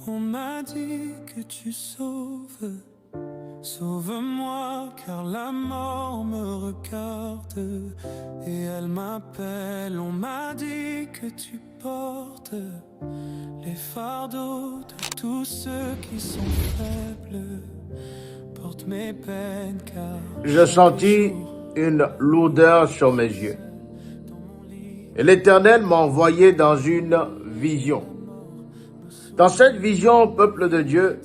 On m'a dit que tu sauves, sauve-moi car la mort me regarde et elle m'appelle. On m'a dit que tu portes les fardeaux de tous ceux qui sont faibles. Porte mes peines car je sentis une lourdeur sur mes yeux. Et l'Éternel m'a envoyé dans une vision. Dans cette vision, peuple de Dieu,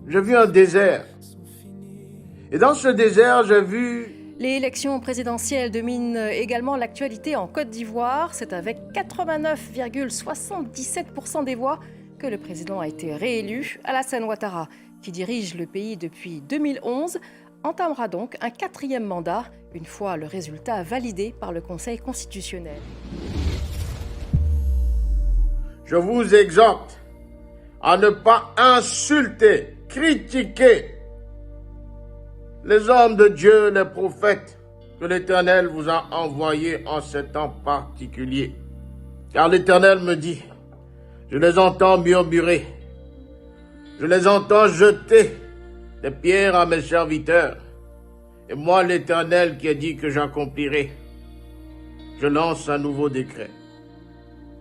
j'ai vu un désert. Et dans ce désert, j'ai vu... L'élection présidentielle domine également l'actualité en Côte d'Ivoire. C'est avec 89,77% des voix que le président a été réélu. Alassane Ouattara, qui dirige le pays depuis 2011, entamera donc un 4e mandat, une fois le résultat validé par le Conseil constitutionnel. Je vous exhorte à ne pas insulter, critiquer les hommes de Dieu, les prophètes que l'Éternel vous a envoyés en ce temps particulier. Car l'Éternel me dit, je les entends murmurer, je les entends jeter des pierres à mes serviteurs. Et moi, l'Éternel qui a dit que j'accomplirai, je lance un nouveau décret.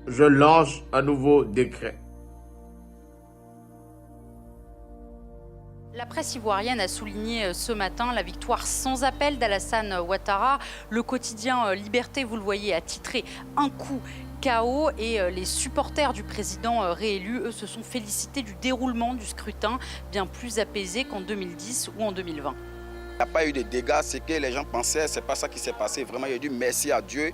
Je lance un nouveau décret. La presse ivoirienne a souligné ce matin la victoire sans appel d'Alassane Ouattara. Le quotidien Liberté, vous le voyez, a titré « Un coup KO » et les supporters du président réélu, eux, se sont félicités du déroulement du scrutin, bien plus apaisé qu'en 2010 ou en 2020. Il n'y a pas eu de dégâts, c'est que les gens pensaient, c'est pas ça qui s'est passé. Vraiment, il y a eu merci à Dieu.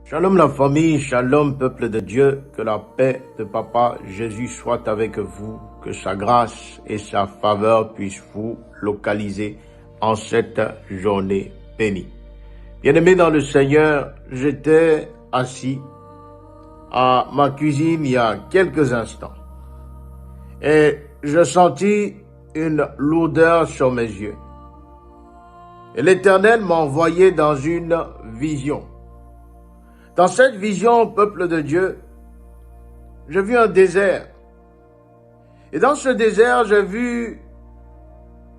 Shalom la famille, shalom peuple de Dieu, que la paix de Papa Jésus soit avec vous, que sa grâce et sa faveur puissent vous localiser en cette journée bénie. Bien-aimés dans le Seigneur, j'étais assis à ma cuisine il y a quelques instants et je sentis une lourdeur sur mes yeux. Et l'Éternel m'a envoyé dans une vision. Dans cette vision, peuple de Dieu, j'ai vu un désert. Et dans ce désert, j'ai vu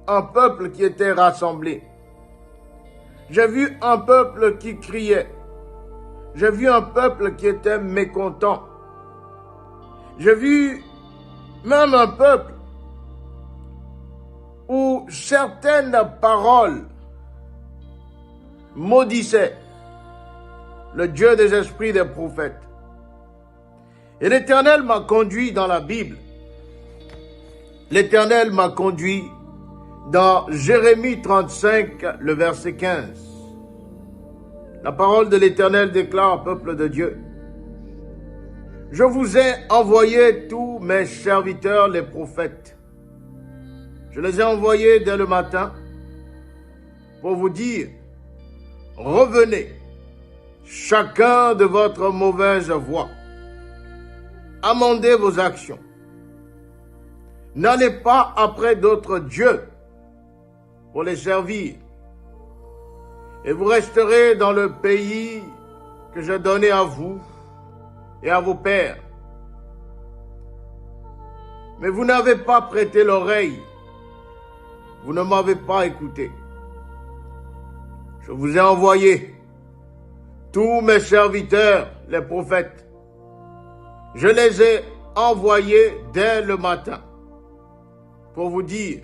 un peuple qui était rassemblé. J'ai vu un peuple qui criait. J'ai vu un peuple qui était mécontent. J'ai vu même un peuple où certaines paroles maudissaient le Dieu des esprits des prophètes. Et l'Éternel m'a conduit dans la Bible. L'Éternel m'a conduit dans Jérémie 35, le verset 15. La parole de l'Éternel déclare au peuple de Dieu, « Je vous ai envoyé tous mes serviteurs, les prophètes. Je les ai envoyés dès le matin pour vous dire, revenez, chacun de votre mauvaise voie. Amendez vos actions. N'allez pas après d'autres dieux pour les servir. Et vous resterez dans le pays que j'ai donné à vous et à vos pères. Mais vous n'avez pas prêté l'oreille. Vous ne m'avez pas écouté. Je vous ai envoyé tous mes serviteurs, les prophètes. Je les ai envoyés dès le matin pour vous dire,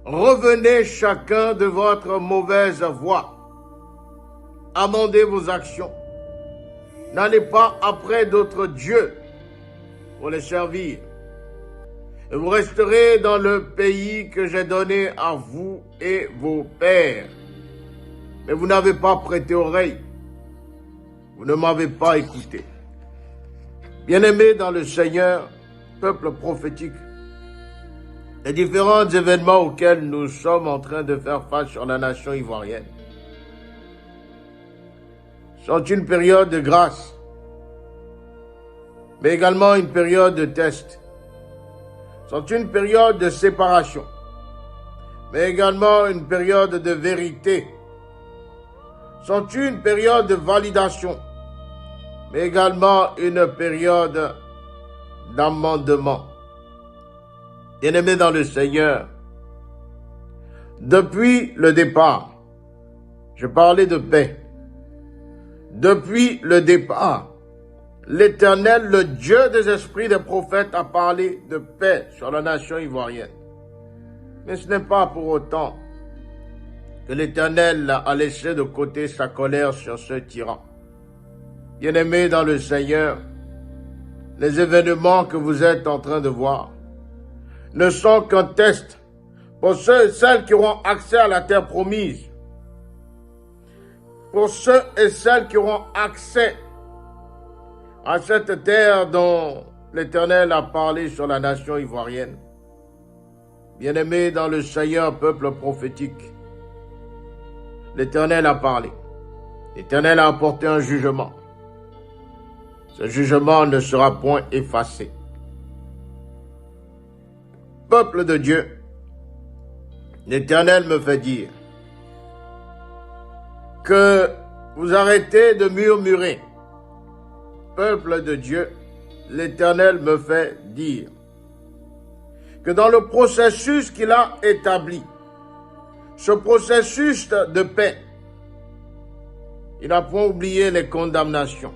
revenez chacun de votre mauvaise voie. Amendez vos actions. N'allez pas après d'autres dieux pour les servir. Et vous resterez dans le pays que j'ai donné à vous et vos pères. Mais vous n'avez pas prêté oreille. Vous ne m'avez pas écouté. Bien-aimés dans le Seigneur, peuple prophétique, les différents événements auxquels nous sommes en train de faire face sur la nation ivoirienne sont une période de grâce, mais également une période de test, sont une période de séparation, mais également une période de vérité, sont une période de validation, mais également une période d'amendement. Bien-aimés dans le Seigneur, depuis le départ, je parlais de paix. Depuis le départ, l'Éternel, le Dieu des esprits des prophètes, a parlé de paix sur la nation ivoirienne. Mais ce n'est pas pour autant que l'Éternel a laissé de côté sa colère sur ce tyran. Bien-aimés dans le Seigneur, les événements que vous êtes en train de voir ne sont qu'un test pour ceux et celles qui auront accès à la terre promise. Pour ceux et celles qui auront accès à cette terre dont l'Éternel a parlé sur la nation ivoirienne. Bien-aimés dans le Seigneur, peuple prophétique, l'Éternel a parlé. L'Éternel a apporté un jugement. Ce jugement ne sera point effacé. Peuple de Dieu, l'Éternel me fait dire que vous arrêtez de murmurer. Peuple de Dieu, l'Éternel me fait dire que dans le processus qu'il a établi, ce processus de paix, il n'a point oublié les condamnations.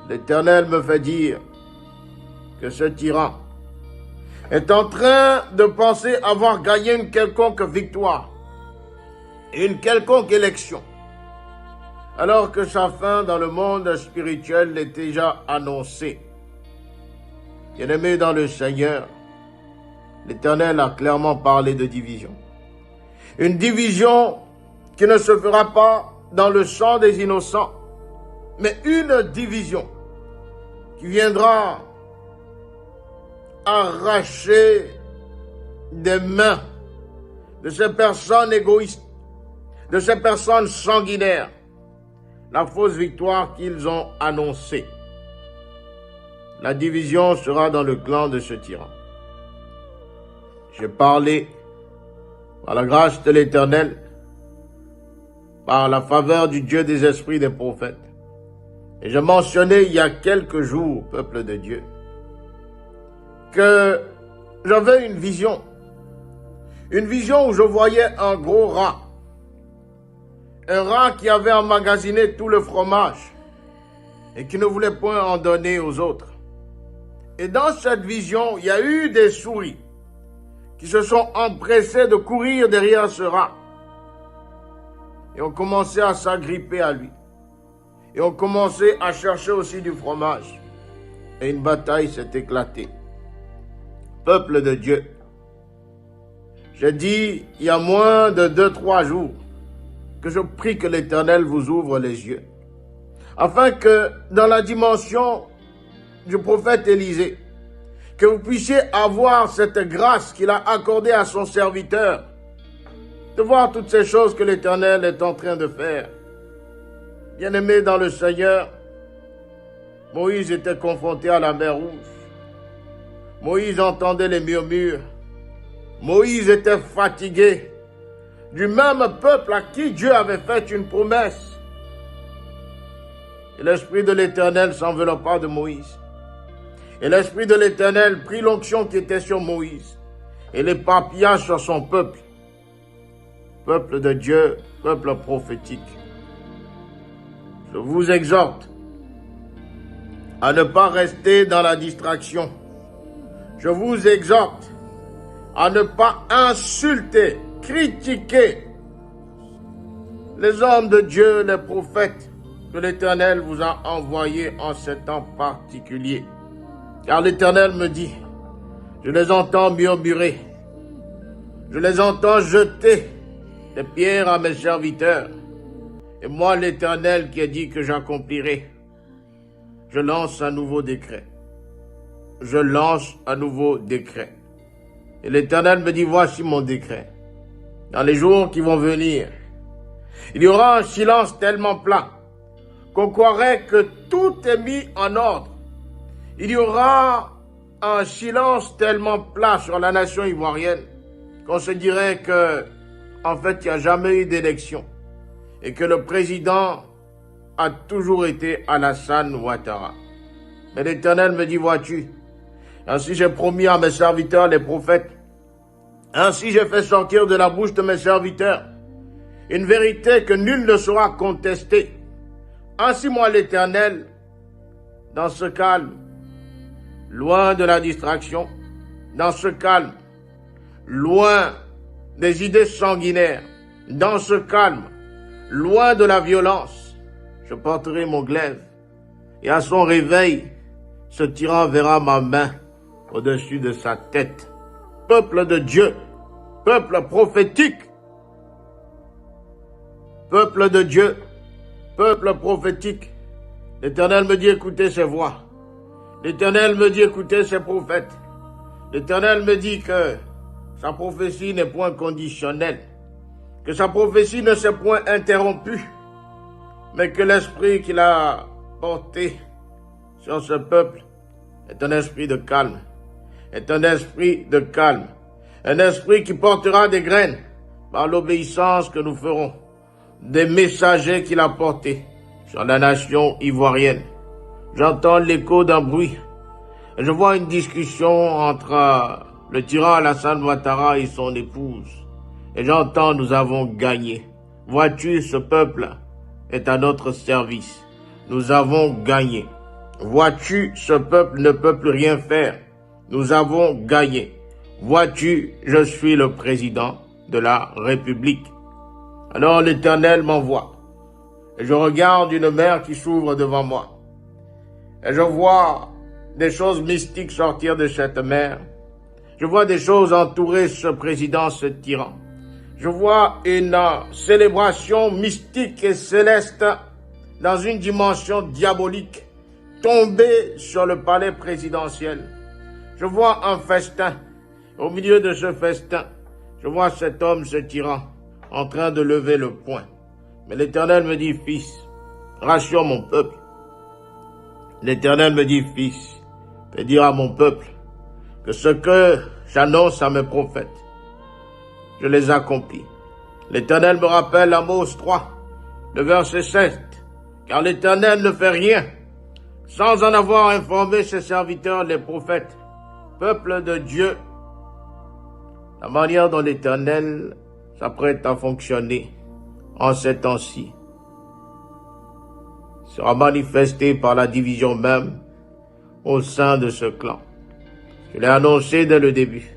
L'Éternel me fait dire que ce tyran est en train de penser avoir gagné une quelconque victoire, une quelconque élection, alors que sa fin dans le monde spirituel est déjà annoncée. Bien-aimés dans le Seigneur, l'Éternel a clairement parlé de division. Une division qui ne se fera pas dans le sang des innocents, mais une division qui viendra arracher des mains de ces personnes égoïstes, de ces personnes sanguinaires, la fausse victoire qu'ils ont annoncée. La division sera dans le clan de ce tyran. J'ai parlé, par la grâce de l'Éternel, par la faveur du Dieu des esprits des prophètes. Et j'ai mentionné il y a quelques jours, peuple de Dieu, que j'avais une vision où je voyais un gros rat. Un rat qui avait emmagasiné tout le fromage et qui ne voulait point en donner aux autres. Et dans cette vision, il y a eu des souris qui se sont empressées de courir derrière ce rat et ont commencé à s'agripper à lui. Et ont commencé à chercher aussi du fromage. Et une bataille s'est éclatée. Peuple de Dieu, j'ai dit il y a moins de 2-3 jours que je prie que l'Éternel vous ouvre les yeux, afin que dans la dimension du prophète Élisée, que vous puissiez avoir cette grâce qu'il a accordée à son serviteur, de voir toutes ces choses que l'Éternel est en train de faire. Bien-aimés dans le Seigneur, Moïse était confronté à la mer Rouge. Moïse entendait les murmures. Moïse était fatigué du même peuple à qui Dieu avait fait une promesse. Et l'Esprit de l'Éternel s'enveloppa de Moïse. Et l'Esprit de l'Éternel prit l'onction qui était sur Moïse et l'éparpilla sur son peuple. Peuple de Dieu, peuple prophétique. Je vous exhorte à ne pas rester dans la distraction. Je vous exhorte à ne pas insulter, critiquer les hommes de Dieu, les prophètes que l'Éternel vous a envoyés en ce temps particulier. Car l'Éternel me dit, je les entends murmurer, je les entends jeter des pierres à mes serviteurs. Et moi, l'Éternel qui a dit que j'accomplirai, je lance un nouveau décret. Je lance un nouveau décret. Et l'Éternel me dit, voici mon décret. Dans les jours qui vont venir, il y aura un silence tellement plat qu'on croirait que tout est mis en ordre. Il y aura un silence tellement plat sur la nation ivoirienne qu'on se dirait que, en fait, il n'y a jamais eu d'élection. Et que le président a toujours été Alassane Ouattara. Mais l'Éternel me dit, vois-tu, Ainsi j'ai promis à mes serviteurs les prophètes. Ainsi j'ai fait sortir de la bouche de mes serviteurs une vérité que nul ne saura contester. Ainsi moi l'Éternel, dans ce calme, loin de la distraction, dans ce calme, loin des idées sanguinaires, dans ce calme, loin de la violence, je porterai mon glaive, et à son réveil, ce tyran verra ma main au-dessus de sa tête. Peuple de Dieu, peuple prophétique, peuple de Dieu, peuple prophétique. L'Éternel me dit écoutez ses voix. L'Éternel me dit écoutez ses prophètes. L'Éternel me dit que sa prophétie n'est point conditionnelle, que sa prophétie ne s'est point interrompue, mais que l'esprit qu'il a porté sur ce peuple est un esprit de calme, est un esprit de calme, un esprit qui portera des graines par l'obéissance que nous ferons, des messagers qu'il a portés sur la nation ivoirienne. J'entends l'écho d'un bruit. Et je vois une discussion entre le tyran Alassane Ouattara et son épouse. Et j'entends nous avons gagné. Vois-tu, ce peuple est à notre service. Nous avons gagné. Vois-tu, ce peuple ne peut plus rien faire. Nous avons gagné. Vois-tu, je suis le président de la République. Alors l'Éternel m'envoie. Et je regarde une mer qui s'ouvre devant moi. Et je vois des choses mystiques sortir de cette mer. Je vois des choses entourer ce président, ce tyran. Je vois une célébration mystique et céleste dans une dimension diabolique tomber sur le palais présidentiel. Je vois un festin. Au milieu de ce festin, je vois cet homme, ce tyran, en train de lever le poing. Mais l'Éternel me dit, fils, rassure mon peuple. L'Éternel me dit, fils, fais dire à mon peuple que ce que j'annonce à mes prophètes, je les accomplis. L'Éternel me rappelle Amos 3, le verset 7, car l'Éternel ne fait rien sans en avoir informé ses serviteurs, les prophètes. Peuple de Dieu, la manière dont l'Éternel s'apprête à fonctionner en ces temps-ci sera manifestée par la division même au sein de ce clan. Je l'ai annoncé dès le début.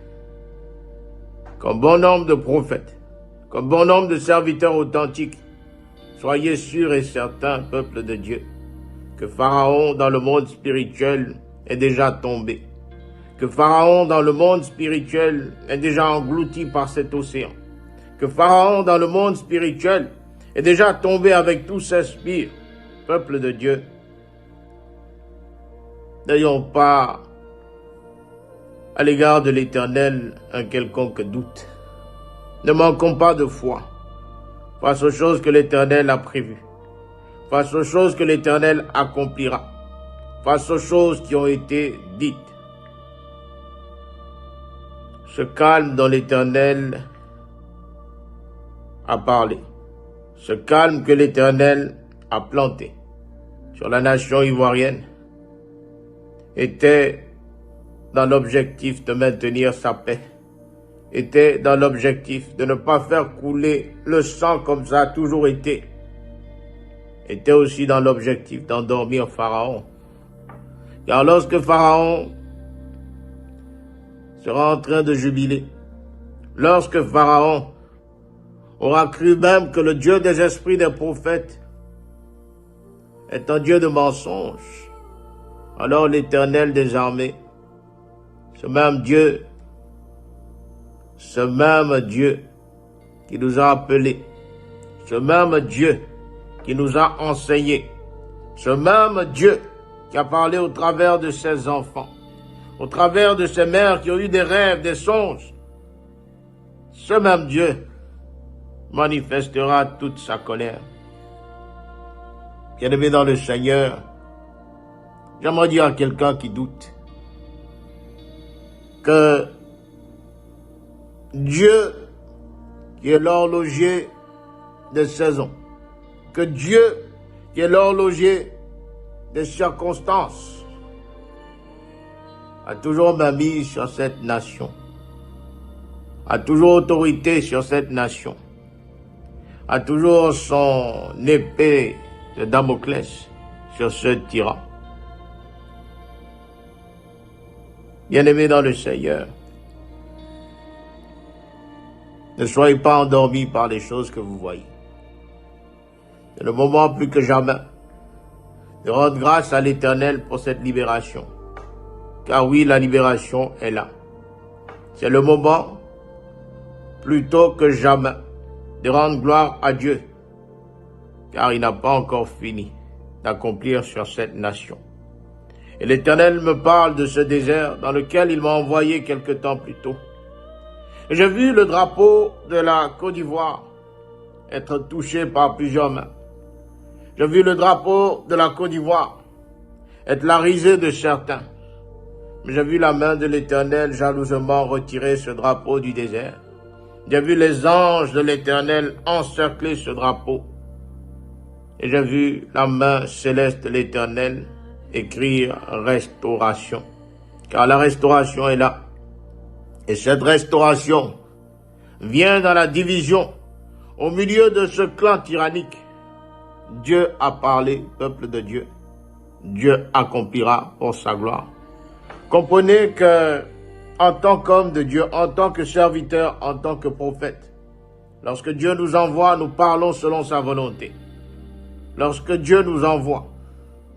Comme bon nombre de prophètes, comme bon nombre de serviteurs authentiques, soyez sûrs et certains, peuple de Dieu, que Pharaon dans le monde spirituel est déjà tombé, que Pharaon dans le monde spirituel est déjà englouti par cet océan, que Pharaon dans le monde spirituel est déjà tombé avec tous ses sbires. Peuple de Dieu, n'ayons pas à l'égard de l'Éternel un quelconque doute. Ne manquons pas de foi face aux choses que l'Éternel a prévues, face aux choses que l'Éternel accomplira, face aux choses qui ont été dites. Ce calme dont l'Éternel a parlé, ce calme que l'Éternel a planté sur la nation ivoirienne était dans l'objectif de maintenir sa paix, était dans l'objectif de ne pas faire couler le sang comme ça a toujours été, était aussi dans l'objectif d'endormir Pharaon. Car lorsque Pharaon sera en train de jubiler, lorsque Pharaon aura cru même que le Dieu des esprits des prophètes est un Dieu de mensonges, alors l'Éternel des armées, ce même Dieu qui nous a appelés, ce même Dieu qui nous a enseignés, ce même Dieu qui a parlé au travers de ses enfants, au travers de ces mères qui ont eu des rêves, des songes, ce même Dieu manifestera toute sa colère. Bien-aimé dans le Seigneur, j'aimerais dire à quelqu'un qui doute que Dieu, qui est l'horloger des saisons, que Dieu, qui est l'horloger des circonstances, a toujours mainmise sur cette nation, a toujours autorité sur cette nation, a toujours son épée de Damoclès sur ce tyran. Bien-aimés dans le Seigneur, ne soyez pas endormis par les choses que vous voyez. C'est le moment plus que jamais de rendre grâce à l'Éternel pour cette libération. Car oui, la libération est là. C'est le moment, plutôt que jamais, de rendre gloire à Dieu. Car il n'a pas encore fini d'accomplir sur cette nation. Et l'Éternel me parle de ce désert dans lequel il m'a envoyé quelque temps plus tôt. Et j'ai vu le drapeau de la Côte d'Ivoire être touché par plusieurs mains. J'ai vu le drapeau de la Côte d'Ivoire être la risée de certains. Mais j'ai vu la main de l'Éternel jalousement retirer ce drapeau du désert. J'ai vu les anges de l'Éternel encercler ce drapeau. Et j'ai vu la main céleste de l'Éternel écrire restauration. Car la restauration est là. Et cette restauration vient dans la division, au milieu de ce clan tyrannique. Dieu a parlé, peuple de Dieu. Dieu accomplira pour sa gloire. Comprenez que, en tant qu'homme de Dieu, en tant que serviteur, en tant que prophète, lorsque Dieu nous envoie, nous parlons selon sa volonté. Lorsque Dieu nous envoie,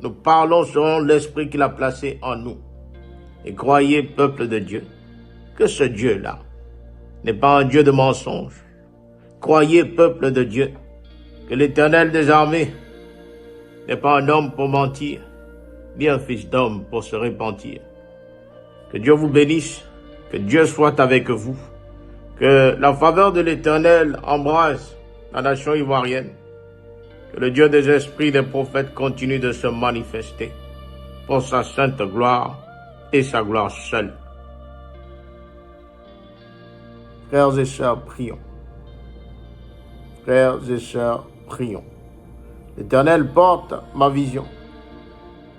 nous parlons selon l'esprit qu'il a placé en nous. Et croyez, peuple de Dieu, que ce Dieu-là n'est pas un Dieu de mensonge. Croyez, peuple de Dieu, que l'Éternel des armées n'est pas un homme pour mentir, ni un fils d'homme pour se repentir. Que Dieu vous bénisse, que Dieu soit avec vous, que la faveur de l'Éternel embrasse la nation ivoirienne, que le Dieu des esprits des prophètes continue de se manifester pour sa sainte gloire et sa gloire seule. Frères et sœurs, prions. Frères et sœurs, prions. L'Éternel porte ma vision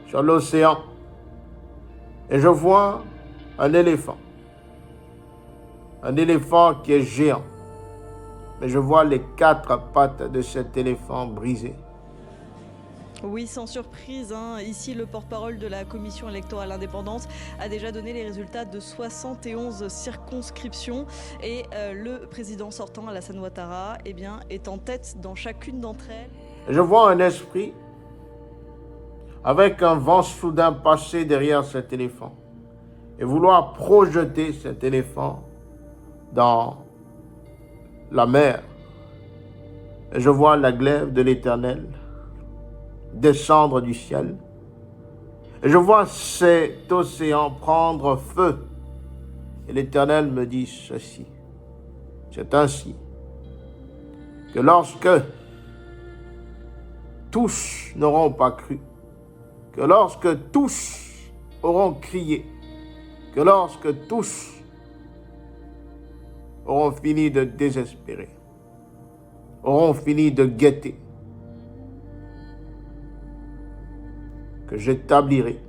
sur l'océan et je vois un éléphant qui est géant, mais je vois les 4 pattes de cet éléphant brisées. Oui, sans surprise, ici le porte-parole de la commission électorale indépendante a déjà donné les résultats de 71 circonscriptions et le président sortant, Alassane Ouattara, est en tête dans chacune d'entre elles. Je vois un esprit avec un vent soudain passer derrière cet éléphant et vouloir projeter cet éléphant dans la mer. Et je vois la glaive de l'Éternel descendre du ciel. Et je vois cet océan prendre feu. Et l'Éternel me dit ceci. C'est ainsi que lorsque tous n'auront pas cru, que lorsque tous auront crié, que lorsque tous auront fini de désespérer, auront fini de guetter, que j'établirai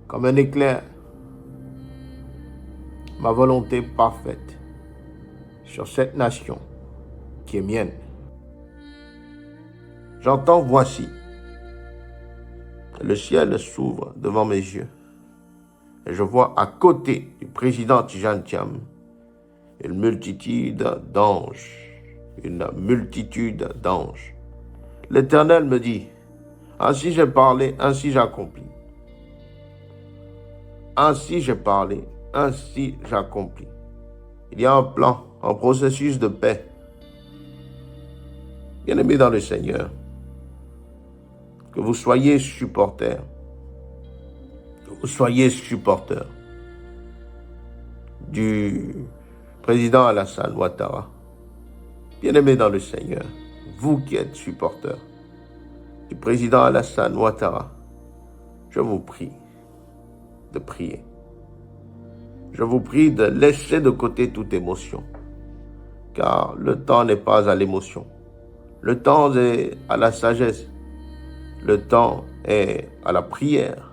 comme un éclair ma volonté parfaite sur cette nation qui est mienne. J'entends voici. Le ciel s'ouvre devant mes yeux et je vois à côté du président Tidjane Thiam une multitude d'anges. Une multitude d'anges. L'Éternel me dit, ainsi j'ai parlé, ainsi j'accomplis. Ainsi j'ai parlé, ainsi j'accomplis. Il y a un plan, un processus de paix. Bien-aimés dans le Seigneur, que vous soyez supporters, du président Alassane Ouattara. Bien-aimés dans le Seigneur, vous qui êtes supporters du président Alassane Ouattara, je vous prie de prier. Je vous prie de laisser de côté toute émotion, car le temps n'est pas à l'émotion. Le temps est à la sagesse. Le temps est à la prière.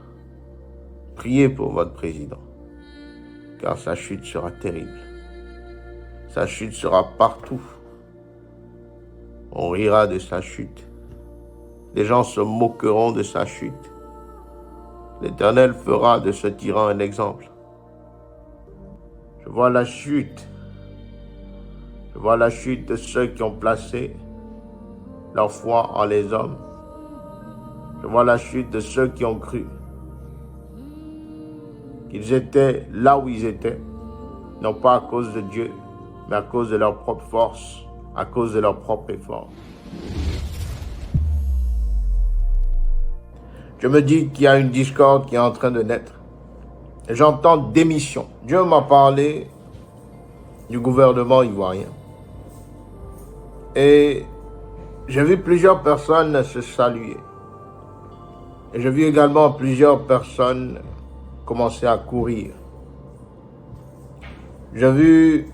priez pour votre président, car sa chute sera terrible. Sa chute sera partout. On rira de sa chute. Les gens se moqueront de sa chute. L'Éternel fera de ce tyran un exemple. Je vois la chute. Je vois la chute de ceux qui ont placé leur foi en les hommes. Je vois la chute de ceux qui ont cru qu'ils étaient là où ils étaient, non pas à cause de Dieu, mais à cause de leur propre force, à cause de leur propre effort. Je me dis qu'il y a une discorde qui est en train de naître. Et j'entends démission. Dieu m'a parlé du gouvernement ivoirien. Et j'ai vu plusieurs personnes se saluer. Et j'ai vu également plusieurs personnes commencer à courir. J'ai vu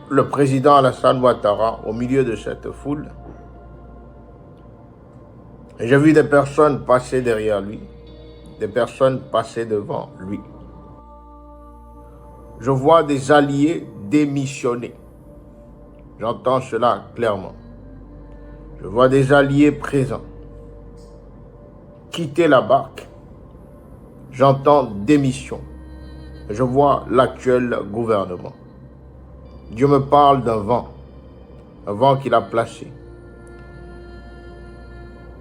le président Alassane Ouattara au milieu de cette foule. Et j'ai vu des personnes passer derrière lui, des personnes passer devant lui. Je vois des alliés démissionner. J'entends cela clairement. Je vois des alliés présents quitter la barque. J'entends démission. Je vois l'actuel gouvernement. Dieu me parle d'un vent qu'il a placé,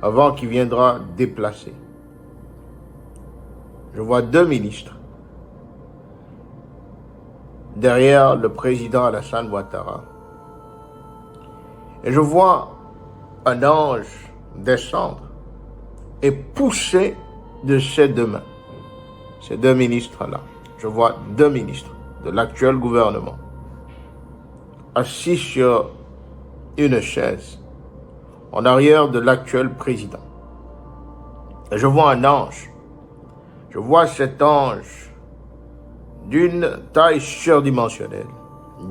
un vent qui viendra déplacer. Je vois 2 ministres derrière le président Alassane Ouattara. Et je vois un ange descendre et pousser de ses 2 mains ces 2 ministres-là. Je vois 2 ministres de l'actuel gouvernement assis sur une chaise en arrière de l'actuel président. Et je vois un ange. Je vois cet ange d'une taille surdimensionnelle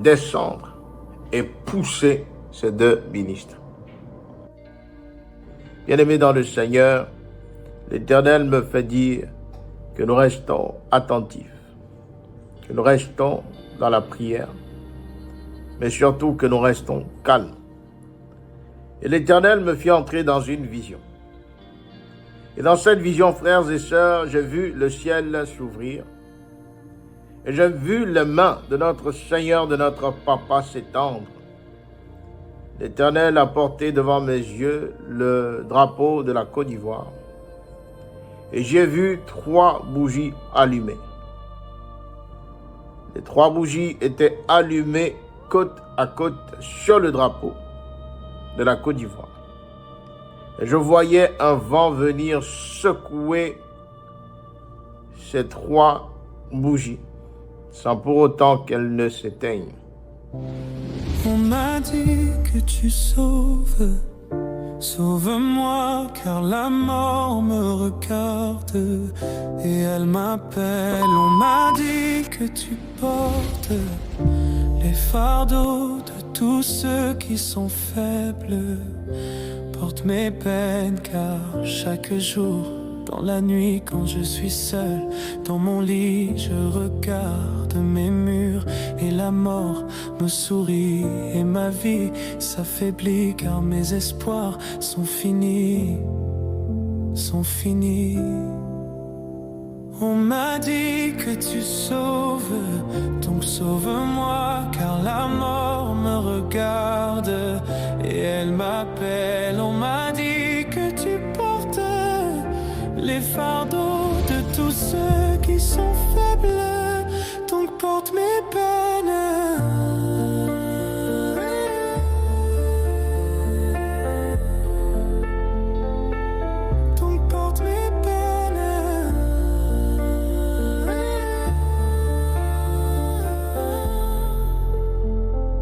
descendre et pousser ces 2 ministres. Bien-aimés dans le Seigneur, l'Éternel me fait dire que nous restons attentifs, que nous restons dans la prière, mais surtout que nous restons calmes. Et l'Éternel me fit entrer dans une vision. Et dans cette vision, frères et sœurs, j'ai vu le ciel s'ouvrir. Et j'ai vu les mains de notre Seigneur, de notre Papa s'étendre. L'Éternel a porté devant mes yeux le drapeau de la Côte d'Ivoire. Et j'ai vu 3 bougies allumées. Les 3 bougies étaient allumées côte à côte sur le drapeau de la Côte d'Ivoire. Et je voyais un vent venir secouer ces 3 bougies, sans pour autant qu'elles ne s'éteignent. On m'a dit que tu sauves, sauve-moi car la mort me regarde et elle m'appelle. On m'a dit que tu portes les fardeaux de tous ceux qui sont faibles. Porte mes peines car chaque jour, dans la nuit quand je suis seul, dans mon lit je regarde mes murs et la mort me sourit et ma vie s'affaiblit car mes espoirs sont finis, sont finis. On m'a dit que tu sauves, donc sauve-moi car la mort me regarde et elle m'appelle. On m'a dit que tu portes les fardeaux